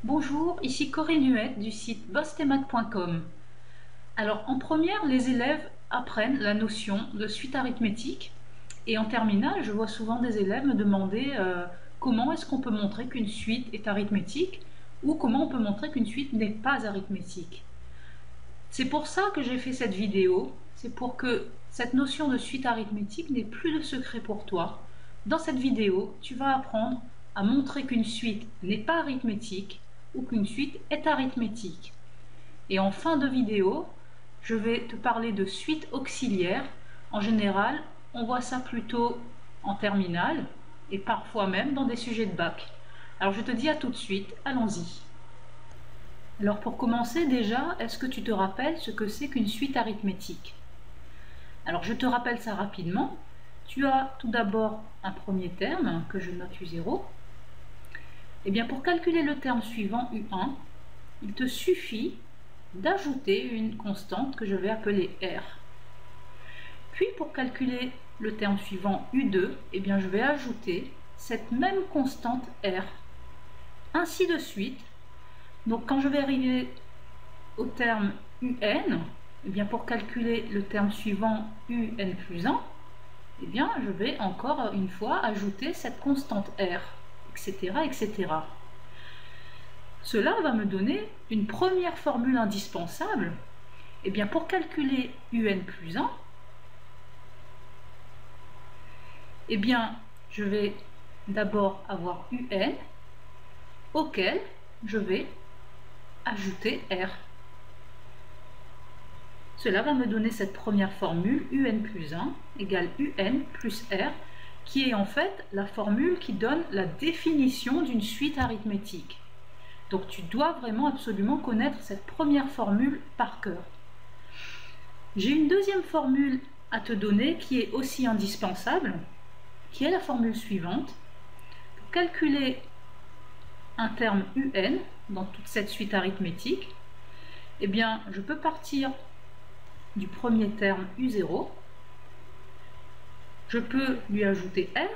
Bonjour, ici Corinne Huette du site bossthemath.com. Alors en première, les élèves apprennent la notion de suite arithmétique et en terminale, je vois souvent des élèves me demander comment est-ce qu'on peut montrer qu'une suite est arithmétique ou comment on peut montrer qu'une suite n'est pas arithmétique. C'est pour ça que j'ai fait cette vidéo, c'est pour que cette notion de suite arithmétique n'ait plus de secret pour toi. Dans cette vidéo, tu vas apprendre à montrer qu'une suite n'est pas arithmétique ou qu'une suite est arithmétique. Et en fin de vidéo, je vais te parler de suite auxiliaire. En général, on voit ça plutôt en terminale et parfois même dans des sujets de bac. Alors je te dis à tout de suite, allons-y. Alors pour commencer déjà, est-ce que tu te rappelles ce que c'est qu'une suite arithmétique? Alors je te rappelle ça rapidement. Tu as tout d'abord un premier terme que je note U0. Et bien pour calculer le terme suivant U1, il te suffit d'ajouter une constante que je vais appeler R. Puis pour calculer le terme suivant U2, eh bien je vais ajouter cette même constante R. Ainsi de suite. Donc quand je vais arriver au terme UN, eh bien pour calculer le terme suivant UN plus 1, eh bien je vais encore une fois ajouter cette constante R, etc., etc. Cela va me donner une première formule indispensable. Eh bien pour calculer UN plus 1, eh bien je vais d'abord avoir UN auquel je vais ajouter R. Cela va me donner cette première formule UN plus 1 égale UN plus R, qui est en fait la formule qui donne la définition d'une suite arithmétique. Donc tu dois vraiment absolument connaître cette première formule par cœur. J'ai une deuxième formule à te donner qui est aussi indispensable, qui est la formule suivante. Pour calculer un terme UN dans toute cette suite arithmétique, eh bien je peux partir du premier terme U0, je peux lui ajouter R,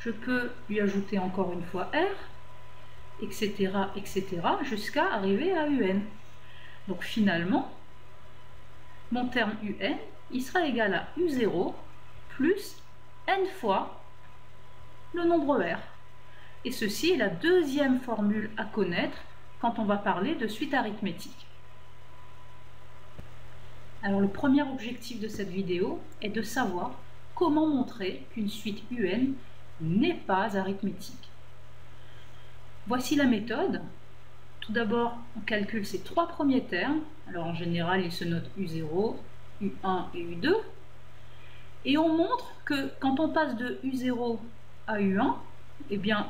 je peux lui ajouter encore une fois R, etc., etc., jusqu'à arriver à UN. Donc finalement, mon terme UN, il sera égal à U0 plus N fois le nombre R. Et ceci est la deuxième formule à connaître quand on va parler de suite arithmétique. Alors le premier objectif de cette vidéo est de savoir comment montrer qu'une suite UN n'est pas arithmétique. Voici la méthode. Tout d'abord, on calcule ces trois premiers termes. Alors en général, ils se notent U0, U1 et U2. Et on montre que quand on passe de U0 à U1, eh bien,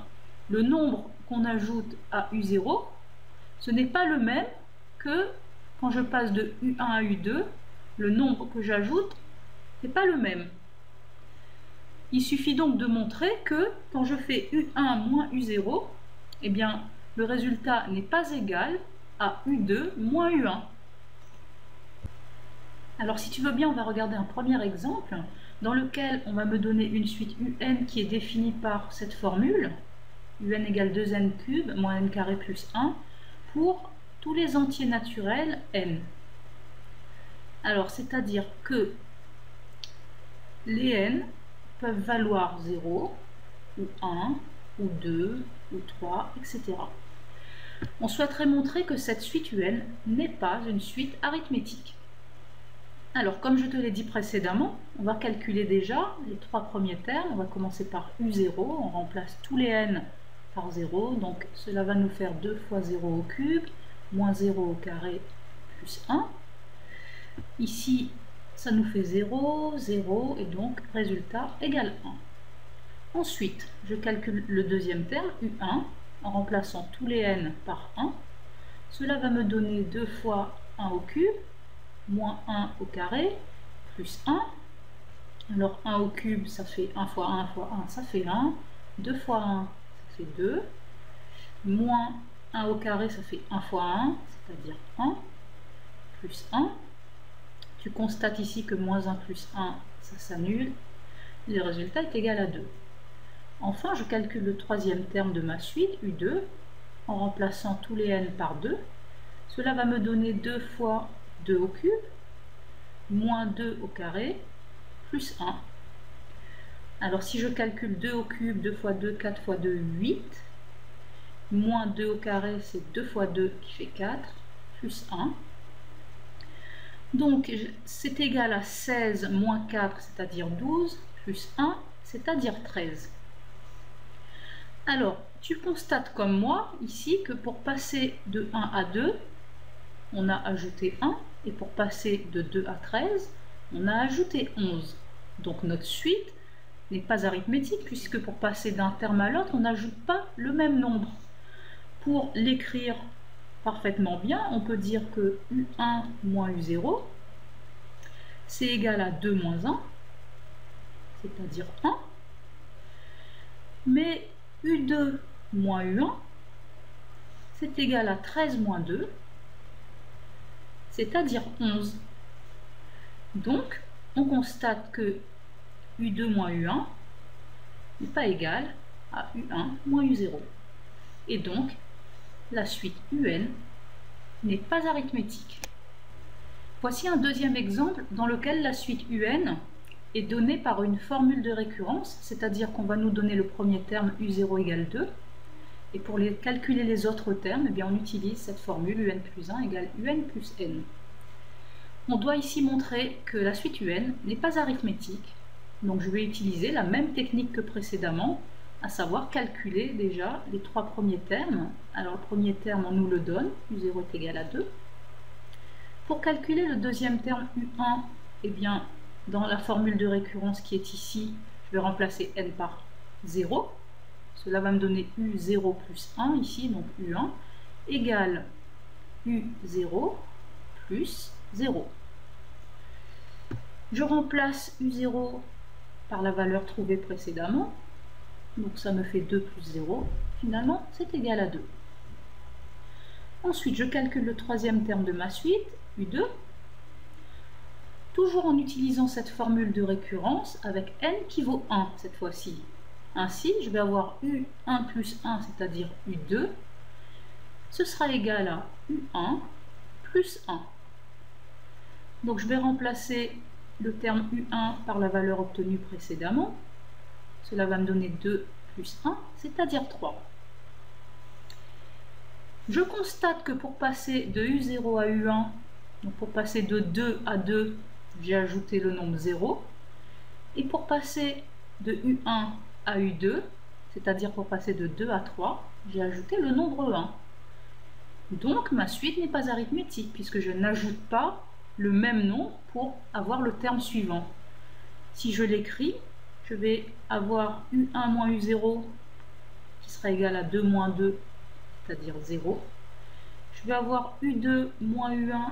le nombre qu'on ajoute à U0, ce n'est pas le même que quand je passe de U1 à U2, le nombre que j'ajoute n'est pas le même. Il suffit donc de montrer que quand je fais U1 moins U0, eh bien, le résultat n'est pas égal à U2 moins U1. Alors si tu veux bien, on va regarder un premier exemple dans lequel on va me donner une suite UN qui est définie par cette formule, UN égale 2n cube moins n carré plus 1, pour tous les entiers naturels n. Alors, c'est-à-dire que les n peuvent valoir 0, ou 1, ou 2, ou 3, etc. On souhaiterait montrer que cette suite UN n'est pas une suite arithmétique. Alors, comme je te l'ai dit précédemment, on va calculer déjà les trois premiers termes. On va commencer par U0, on remplace tous les n par 0, donc cela va nous faire 2 fois 0 au cube, moins 0 au carré, plus 1. Ici, ça nous fait 0, 0, et donc résultat égale 1. Ensuite, je calcule le deuxième terme, U1, en remplaçant tous les n par 1. Cela va me donner 2 fois 1 au cube, moins 1 au carré, plus 1. Alors 1 au cube, ça fait 1 fois 1 fois 1, ça fait 1. 2 fois 1, ça fait 2. Moins 1 au carré, ça fait 1 fois 1, c'est-à-dire 1, plus 1. Tu constates ici que moins 1 plus 1, ça s'annule. Le résultat est égal à 2. Enfin, je calcule le troisième terme de ma suite, U2. en remplaçant tous les n par 2. Cela va me donner 2 fois 2 au cube, moins 2 au carré, plus 1. Alors si je calcule 2 au cube, 2 fois 2, 4 fois 2, 8. Moins 2 au carré, c'est 2 fois 2 qui fait 4, plus 1. Donc c'est égal à 16 moins 4, c'est-à-dire 12, plus 1, c'est-à-dire 13. Alors, tu constates comme moi ici que pour passer de 1 à 2, on a ajouté 1, et pour passer de 2 à 13, on a ajouté 11. Donc notre suite n'est pas arithmétique, puisque pour passer d'un terme à l'autre, on n'ajoute pas le même nombre. Pour l'écrire parfaitement bien, on peut dire que U1 moins U0, c'est égal à 2 moins 1, c'est-à-dire 1. Mais U2 moins U1, c'est égal à 13 moins 2, c'est-à-dire 11. Donc, on constate que U2 moins U1 n'est pas égal à U1 moins U0. Et donc, la suite UN n'est pas arithmétique. Voici un deuxième exemple dans lequel la suite UN est donnée par une formule de récurrence, c'est-à-dire qu'on va nous donner le premier terme U0 égale 2, et pour calculer les autres termes, eh bien, on utilise cette formule UN plus 1 égale UN plus N. On doit ici montrer que la suite UN n'est pas arithmétique, donc je vais utiliser la même technique que précédemment, à savoir calculer déjà les 3 premiers termes. Alors le premier terme, on nous le donne, U0 est égal à 2. Pour calculer le deuxième terme U1, eh bien, dans la formule de récurrence qui est ici, je vais remplacer n par 0. Cela va me donner U0 plus 1 ici, donc U1, égale U0 plus 0. Je remplace U0 par la valeur trouvée précédemment. Donc ça me fait 2 plus 0. Finalement, c'est égal à 2. Ensuite, je calcule le troisième terme de ma suite, U2. Toujours en utilisant cette formule de récurrence avec n qui vaut 1 cette fois-ci. Ainsi, je vais avoir U1 plus 1, c'est-à-dire U2. Ce sera égal à U1 plus 1. Donc je vais remplacer le terme U1 par la valeur obtenue précédemment. Cela va me donner 2 plus 1, c'est-à-dire 3. Je constate que pour passer de U0 à U1, donc pour passer de 2 à 2, j'ai ajouté le nombre 0. Et pour passer de U1 à U2, c'est-à-dire pour passer de 2 à 3, j'ai ajouté le nombre 1. Donc ma suite n'est pas arithmétique, puisque je n'ajoute pas le même nombre pour avoir le terme suivant. Si je l'écris, je vais avoir U1 moins U0 qui sera égal à 2 moins 2, c'est-à-dire 0. Je vais avoir U2 moins U1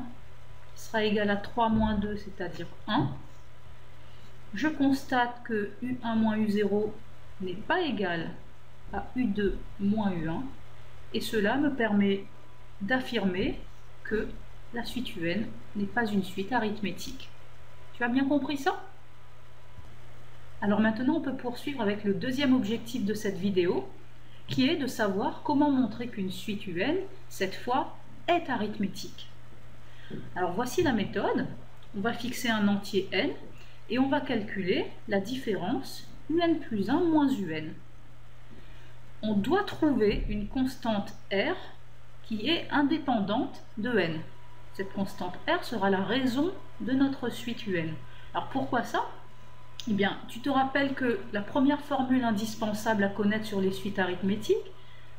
qui sera égal à 3 moins 2, c'est-à-dire 1. Je constate que U1 moins U0 n'est pas égal à U2 moins U1, et cela me permet d'affirmer que la suite UN n'est pas une suite arithmétique. Tu as bien compris ça? Alors maintenant, on peut poursuivre avec le deuxième objectif de cette vidéo, qui est de savoir comment montrer qu'une suite UN, cette fois, est arithmétique. Alors voici la méthode. On va fixer un entier n et on va calculer la différence un plus 1 moins un. On doit trouver une constante r qui est indépendante de n. Cette constante r sera la raison de notre suite un. Alors pourquoi ça? Eh bien, tu te rappelles que la première formule indispensable à connaître sur les suites arithmétiques,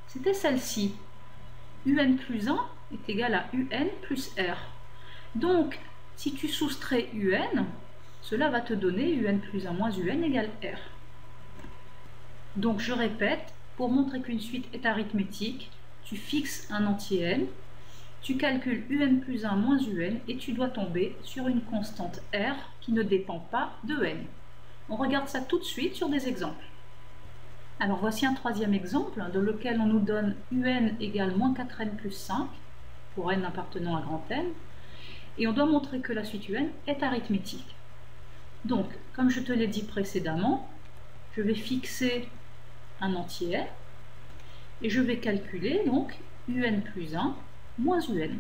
c'était celle-ci. Un plus 1 est égal à un plus r. Donc, si tu soustrais un, cela va te donner un plus 1 moins un égale r. Donc, je répète, pour montrer qu'une suite est arithmétique, tu fixes un entier n, tu calcules un plus 1 moins un et tu dois tomber sur une constante r qui ne dépend pas de n. On regarde ça tout de suite sur des exemples. Alors voici un troisième exemple dans lequel on nous donne un égale moins 4n plus 5 pour n appartenant à grand N, et on doit montrer que la suite un est arithmétique. Donc, comme je te l'ai dit précédemment, je vais fixer un entier n et je vais calculer donc un plus 1 moins un.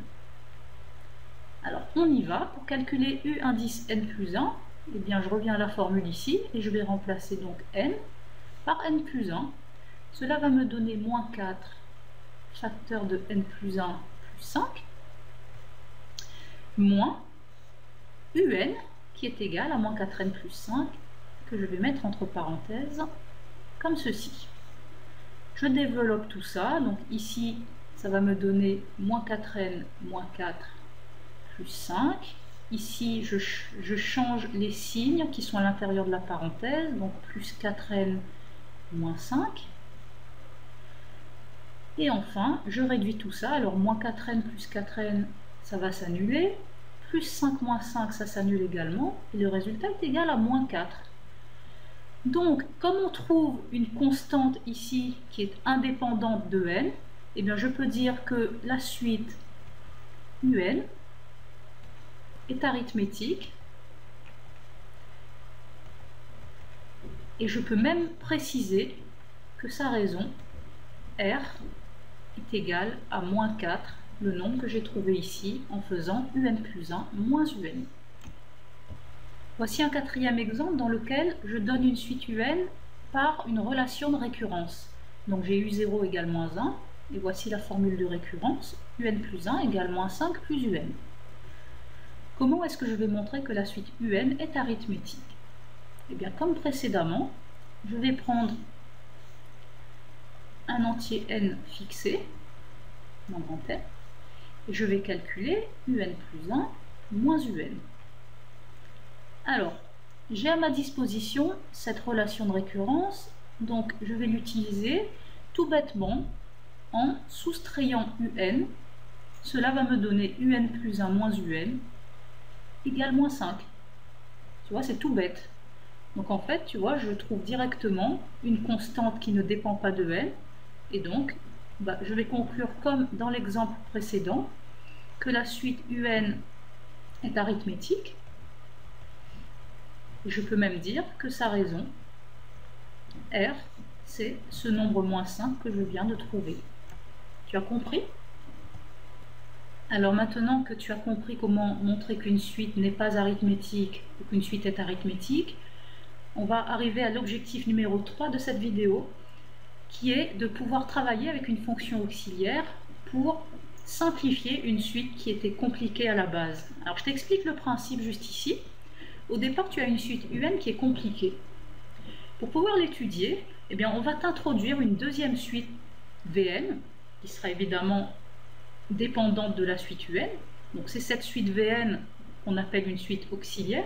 Alors on y va. Pour calculer u indice n plus 1, eh bien je reviens à la formule ici et je vais remplacer donc n par n plus 1. Cela va me donner moins 4 facteur de n plus 1 plus 5 moins un qui est égal à moins 4n plus 5 que je vais mettre entre parenthèses comme ceci. Je développe tout ça, donc ici ça va me donner moins 4n moins 4 plus 5. Ici je change les signes qui sont à l'intérieur de la parenthèse, donc plus 4n moins 5. Et enfin je réduis tout ça, alors moins 4n plus 4n ça va s'annuler, plus 5 moins 5 ça s'annule également, et le résultat est égal à moins 4. Donc, comme on trouve une constante ici qui est indépendante de n, eh bien je peux dire que la suite un est arithmétique. Et je peux même préciser que sa raison, r, est égale à moins 4, le nombre que j'ai trouvé ici en faisant un plus 1 moins un. Voici un quatrième exemple dans lequel je donne une suite un par une relation de récurrence. Donc j'ai u0 égale moins 1, et voici la formule de récurrence, un plus 1 égale moins 5 plus un. Comment est-ce que je vais montrer que la suite un est arithmétique? Eh bien comme précédemment, je vais prendre un entier n fixé, dans grand N, et je vais calculer un plus 1 moins un. Alors, j'ai à ma disposition cette relation de récurrence, donc je vais l'utiliser tout bêtement en soustrayant un. Cela va me donner un plus 1 moins un égale moins 5. Tu vois, c'est tout bête. Donc en fait, tu vois, je trouve directement une constante qui ne dépend pas de n, et donc je vais conclure comme dans l'exemple précédent que la suite un est arithmétique. Je peux même dire que sa raison, r, c'est ce nombre moins 5 que je viens de trouver. Tu as compris? Alors maintenant que tu as compris comment montrer qu'une suite n'est pas arithmétique ou qu'une suite est arithmétique, on va arriver à l'objectif numéro 3 de cette vidéo, qui est de pouvoir travailler avec une fonction auxiliaire pour simplifier une suite qui était compliquée à la base. Alors je t'explique le principe juste ici. Au départ, tu as une suite un qui est compliquée. Pour pouvoir l'étudier, eh bien, on va t'introduire une deuxième suite Vn, qui sera évidemment dépendante de la suite un. Donc c'est cette suite Vn qu'on appelle une suite auxiliaire.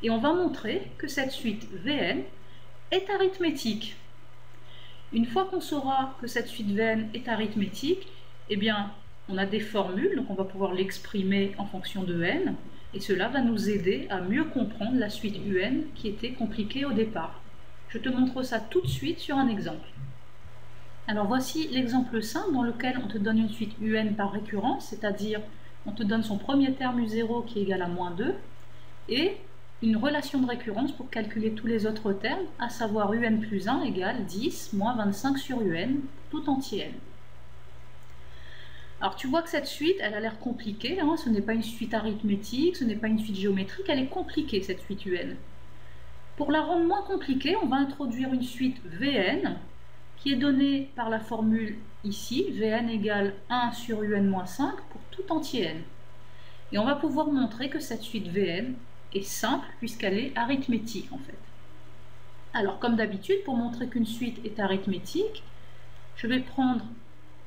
Et on va montrer que cette suite Vn est arithmétique. Une fois qu'on saura que cette suite Vn est arithmétique, eh bien, on a des formules, donc on va pouvoir l'exprimer en fonction de n. Et cela va nous aider à mieux comprendre la suite un qui était compliquée au départ. Je te montre ça tout de suite sur un exemple. Alors voici l'exemple simple dans lequel on te donne une suite un par récurrence, c'est-à-dire on te donne son premier terme u0 qui est égal à moins 2, et une relation de récurrence pour calculer tous les autres termes, à savoir un plus 1 égale 10 moins 25 sur un, tout entier n. Alors tu vois que cette suite, elle a l'air compliquée, hein, ce n'est pas une suite arithmétique, ce n'est pas une suite géométrique, elle est compliquée cette suite un. Pour la rendre moins compliquée, on va introduire une suite Vn, qui est donnée par la formule ici, Vn égale 1 sur un moins 5 pour tout entier n. Et on va pouvoir montrer que cette suite Vn est simple puisqu'elle est arithmétique en fait. Alors comme d'habitude, pour montrer qu'une suite est arithmétique, je vais prendre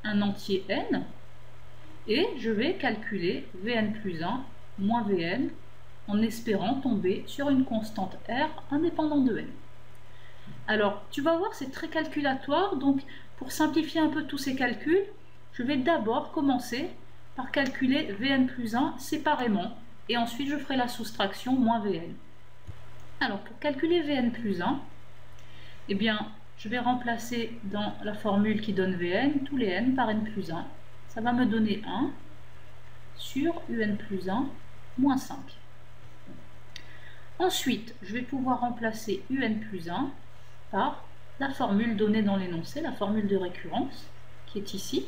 un entier n, et je vais calculer Vn plus 1 moins Vn en espérant tomber sur une constante R indépendante de n. Alors, tu vas voir, c'est très calculatoire, donc pour simplifier un peu tous ces calculs, je vais d'abord commencer par calculer Vn plus 1 séparément, et ensuite je ferai la soustraction moins Vn. Alors, pour calculer Vn plus 1, eh bien, je vais remplacer dans la formule qui donne Vn tous les n par n plus 1. Ça va me donner 1 sur un plus 1 moins 5. Ensuite, je vais pouvoir remplacer un plus 1 par la formule donnée dans l'énoncé, la formule de récurrence qui est ici.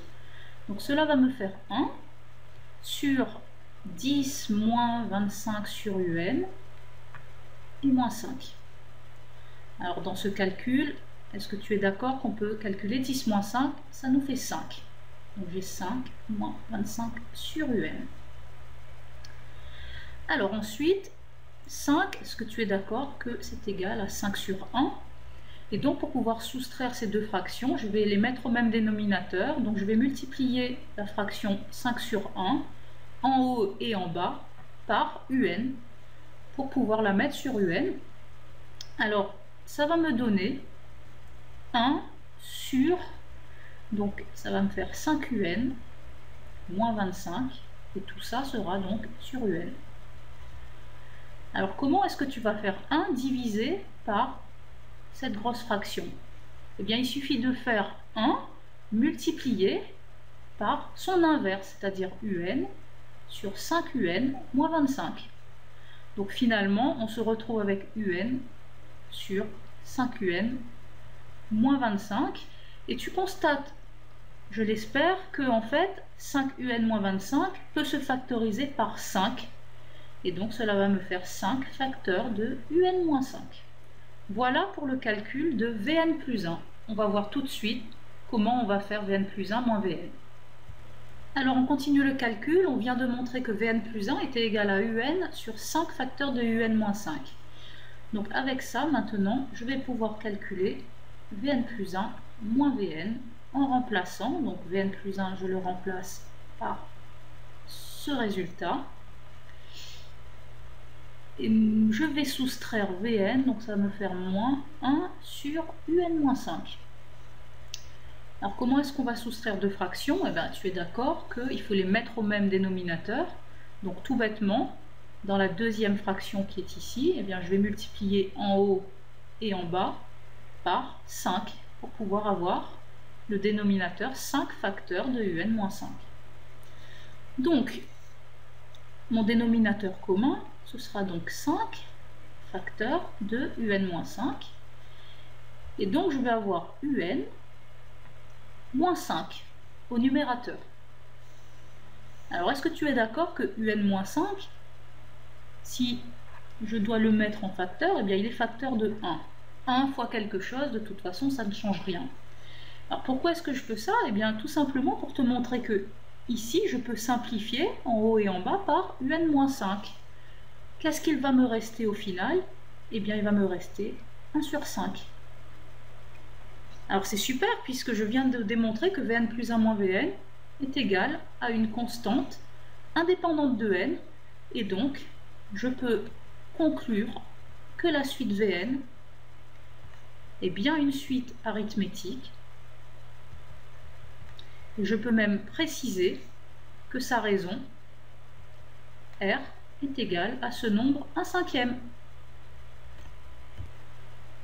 Donc cela va me faire 1 sur 10 moins 25 sur UN et moins 5. Alors dans ce calcul, est-ce que tu es d'accord qu'on peut calculer 10 moins 5? Ça nous fait 5. Donc j'ai 5 moins 25 sur UN. Alors ensuite, 5, est-ce que tu es d'accord que c'est égal à 5 sur 1? Et donc pour pouvoir soustraire ces deux fractions, je vais les mettre au même dénominateur. Donc je vais multiplier la fraction 5 sur 1 en haut et en bas par UN pour pouvoir la mettre sur UN. Alors ça va me donner 1 sur, donc ça va me faire 5 UN moins 25 et tout ça sera donc sur UN. Alors comment est-ce que tu vas faire 1 divisé par cette grosse fraction? Eh bien il suffit de faire 1 multiplié par son inverse, c'est-à-dire UN sur 5 UN moins 25. Donc finalement on se retrouve avec UN sur 5 UN moins 25. Et tu constates, je l'espère, que en fait 5 UN moins 25 peut se factoriser par 5. Et donc cela va me faire 5 facteurs de UN moins 5. Voilà pour le calcul de Vn plus 1. On va voir tout de suite comment on va faire Vn plus 1 moins Vn. Alors on continue le calcul. On vient de montrer que Vn plus 1 était égal à UN sur 5 facteurs de UN moins 5. Donc avec ça, maintenant, je vais pouvoir calculer Vn plus 1 moins Vn en remplaçant. Donc Vn plus 1, je le remplace par ce résultat. Et je vais soustraire Vn, donc ça va me faire moins 1 sur UN moins 5. Alors comment est-ce qu'on va soustraire deux fractions? Eh bien, tu es d'accord qu'il faut les mettre au même dénominateur. Donc tout bêtement, dans la deuxième fraction qui est ici, eh bien, je vais multiplier en haut et en bas par 5 pour pouvoir avoir le dénominateur 5 facteurs de UN moins 5. Donc, mon dénominateur commun, ce sera donc 5 facteurs de UN-5. Et donc, je vais avoir UN moins 5 au numérateur. Alors, est-ce que tu es d'accord que UN-5, si je dois le mettre en facteur, eh bien, il est facteur de 1. 1 fois quelque chose, de toute façon, ça ne change rien. Alors, pourquoi est-ce que je fais ça? Eh bien, tout simplement pour te montrer que ici, je peux simplifier en haut et en bas par UN-5. Qu'est-ce qu'il va me rester au final? Eh bien, il va me rester 1 sur 5. Alors, c'est super puisque je viens de démontrer que Vn plus 1 moins Vn est égal à une constante indépendante de n. Et donc, je peux conclure que la suite Vn est bien une suite arithmétique. Et je peux même préciser que sa raison, R, est égale à ce nombre 1/5.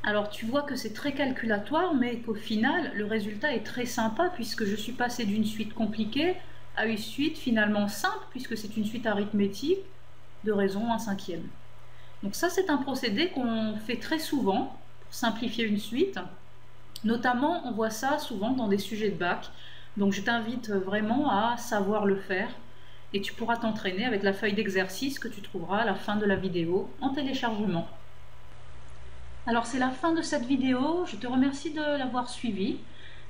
Alors tu vois que c'est très calculatoire, mais qu'au final, le résultat est très sympa puisque je suis passé d'une suite compliquée à une suite finalement simple puisque c'est une suite arithmétique de raison 1/5. Donc ça, c'est un procédé qu'on fait très souvent pour simplifier une suite. Notamment, on voit ça souvent dans des sujets de bac. Donc je t'invite vraiment à savoir le faire. Et tu pourras t'entraîner avec la feuille d'exercice que tu trouveras à la fin de la vidéo en téléchargement. Alors c'est la fin de cette vidéo, je te remercie de l'avoir suivie.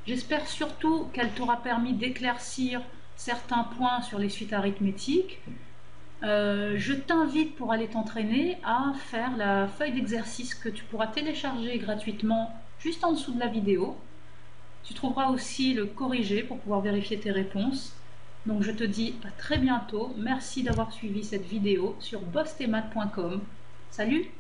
J'espère surtout qu'elle t'aura permis d'éclaircir certains points sur les suites arithmétiques. Je t'invite pour aller t'entraîner à faire la feuille d'exercice que tu pourras télécharger gratuitement juste en dessous de la vidéo. Tu trouveras aussi le corrigé pour pouvoir vérifier tes réponses. Donc je te dis à très bientôt. Merci d'avoir suivi cette vidéo sur bostemath.com. Salut!